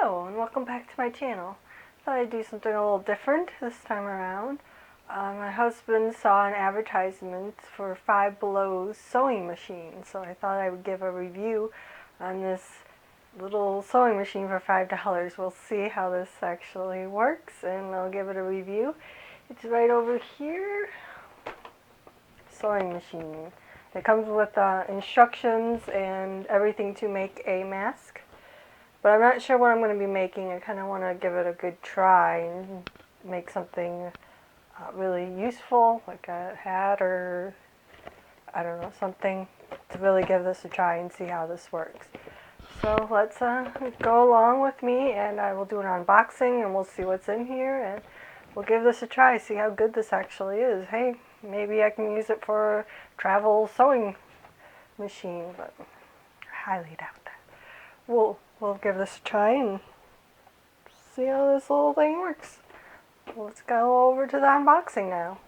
Hello and welcome back to my channel. Thought I'd do something a little different this time around. My husband saw an advertisement for Five Below's sewing machine, so I thought I would give a review on this little sewing machine for $5. We'll see how this actually works and I'll give it a review. It's right over here. Sewing machine. It comes with instructions and everything to make a mask. But I'm not sure what I'm going to be making. I kind of want to give it a good try and make something really useful, like a hat or, I don't know, something to really give this a try and see how this works. So let's go along with me and I will do an unboxing and we'll see what's in here and we'll give this a try, see how good this actually is. Hey, maybe I can use it for a travel sewing machine, but I highly doubt that. We'll give this a try and see how this little thing works. Let's go over to the unboxing now.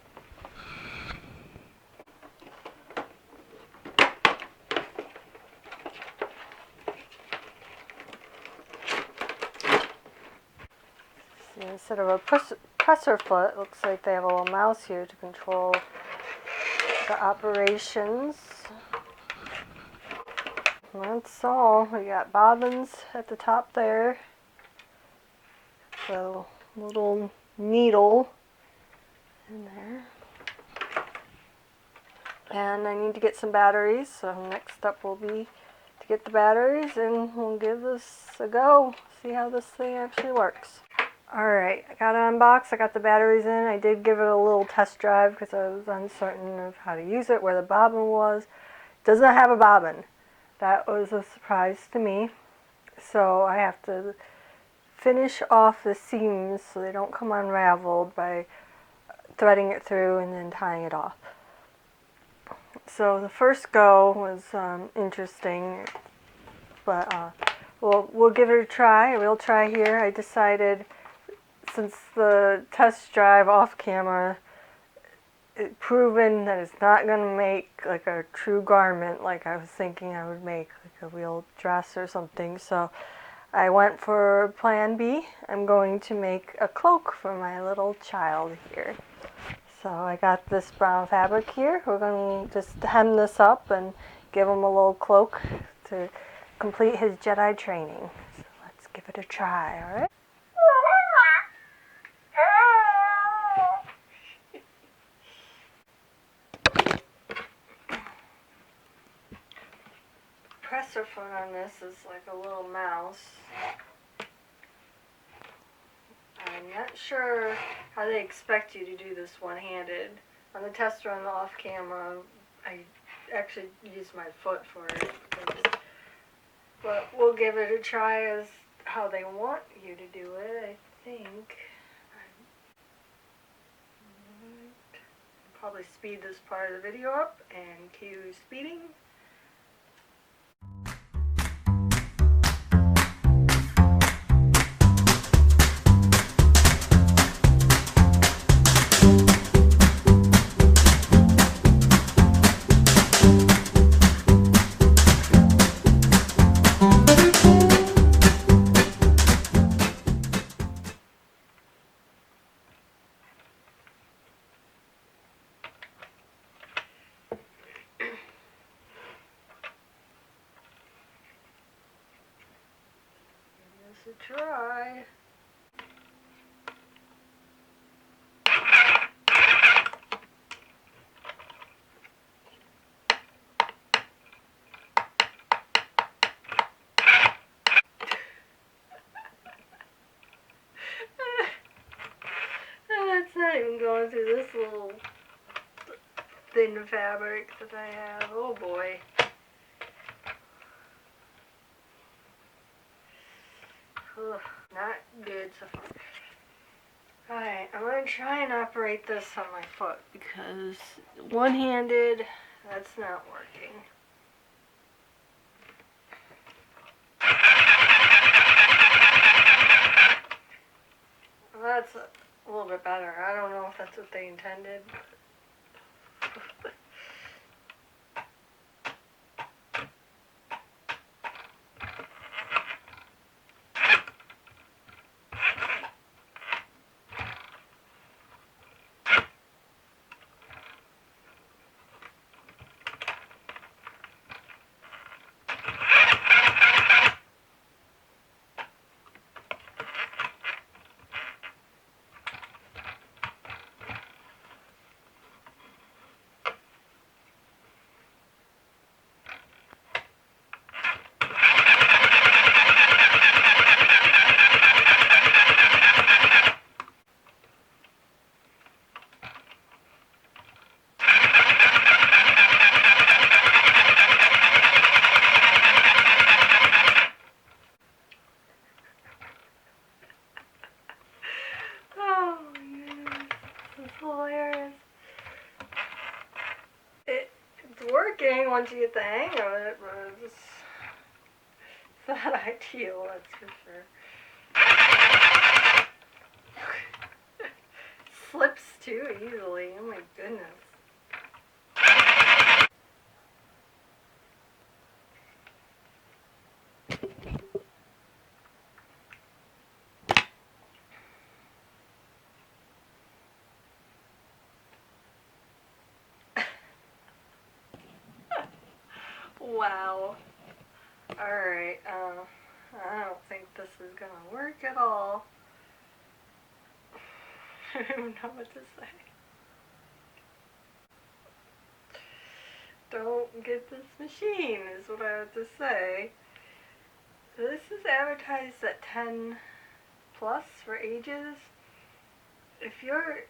See, instead of a presser foot, it looks like they have a little mouse here to control the operations. That's all. We got bobbins at the top there. So, little needle in there. And I need to get some batteries, so next step will be to get the batteries and we'll give this a go, see how this thing actually works. Alright, I got it unboxed, I got the batteries in. I did give it a little test drive because I was uncertain of how to use it, where the bobbin was. It does not have a bobbin. That was a surprise to me. So I have to finish off the seams so they don't come unraveled by threading it through and then tying it off. So the first go was interesting, but we'll give it a try. We'll try here. I decided, since the test drive off camera proven that it's not going to make like a true garment like I was thinking I would make, like a real dress or something, so I went for plan B. I'm going to make a cloak for my little child here. So I got this brown fabric here. We're going to just hem this up and give him a little cloak to complete his Jedi training. So let's give it a try, alright? Presser foot on this is like a little mouse. I'm not sure how they expect you to do this one-handed. On the test run off camera, I actually used my foot for it. But we'll give it a try as how they want you to do it, I think. I'll probably speed this part of the video up and cue speeding. Give this a try. It's not even going through this little thin fabric that I have. Oh boy. Ugh, not good so far. Alright, I'm going to try and operate this on my foot because one-handed, that's not working. Well, that's a little bit better. I don't know if that's what they intended. working once you get the hang of it, but it's not ideal, that's for sure. Slips too easily, oh my goodness. Wow. Alright, I don't think this is gonna work at all. I don't even know what to say. Don't get this machine is what I have to say. This is advertised at 10 plus for ages. If your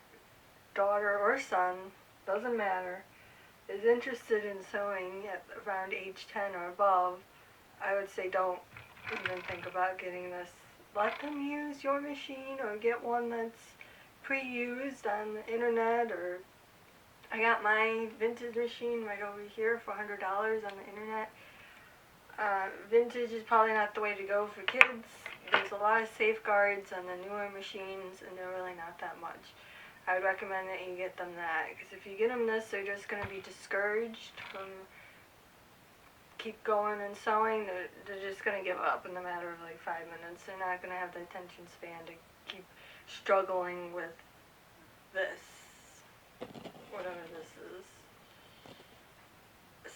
daughter or son, doesn't matter, is interested in sewing at around age 10 or above, I would say don't even think about getting this. Let them use your machine or get one that's pre-used on the internet, or I got my vintage machine right over here for $100 on the internet. Vintage is probably not the way to go for kids. There's a lot of safeguards on the newer machines and they're really not that much. I would recommend that you get them that, because if you get them this, they're just going to be discouraged from keep going and sewing. They're just going to give up in a matter of like 5 minutes. They're not going to have the attention span to keep struggling with this, whatever this is.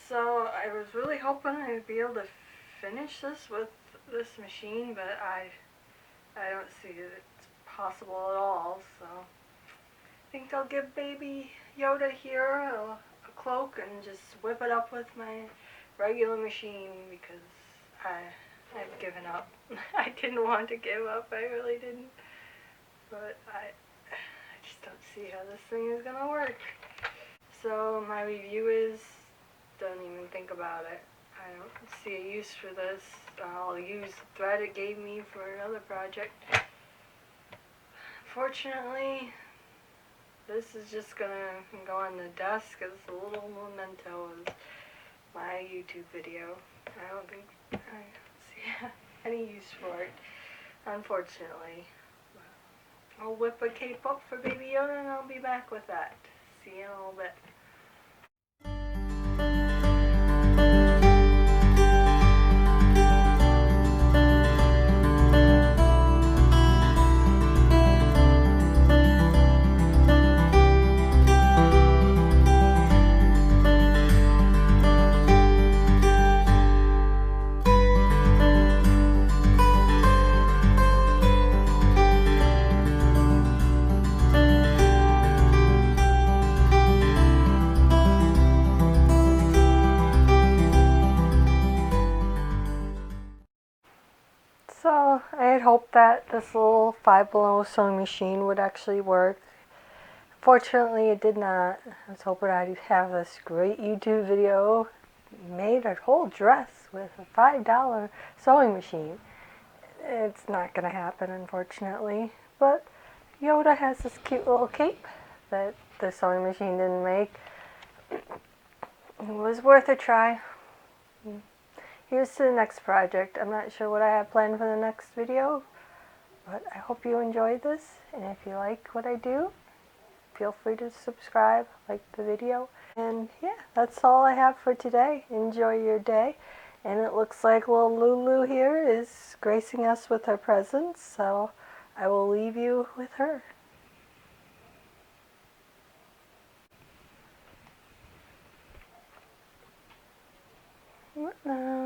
So I was really hoping I'd be able to finish this with this machine, but I don't see it's possible at all, so I think I'll give baby Yoda here a cloak and just whip it up with my regular machine, because I've given up. I didn't want to give up, I really didn't, but I just don't see how this thing is gonna work. So my review is, don't even think about it. I don't see a use for this. I'll use the thread it gave me for another project. Fortunately, this is just gonna go on the desk as a little memento of my YouTube video. I don't think I see any use for it, unfortunately. I'll whip a cape up for Baby Yoda and I'll be back with that. See you in a little bit. So I had hoped that this little Five Below sewing machine would actually work. Fortunately, it did not. I was hoping I'd have this great YouTube video, made a whole dress with a $5 sewing machine. It's not going to happen, unfortunately. But Yoda has this cute little cape that the sewing machine didn't make. It was worth a try. Here's to the next project. I'm not sure what I have planned for the next video, but I hope you enjoyed this, and if you like what I do, feel free to subscribe, like the video, and yeah, that's all I have for today. Enjoy your day, and it looks like little Lulu here is gracing us with her presence, so I will leave you with her. What now?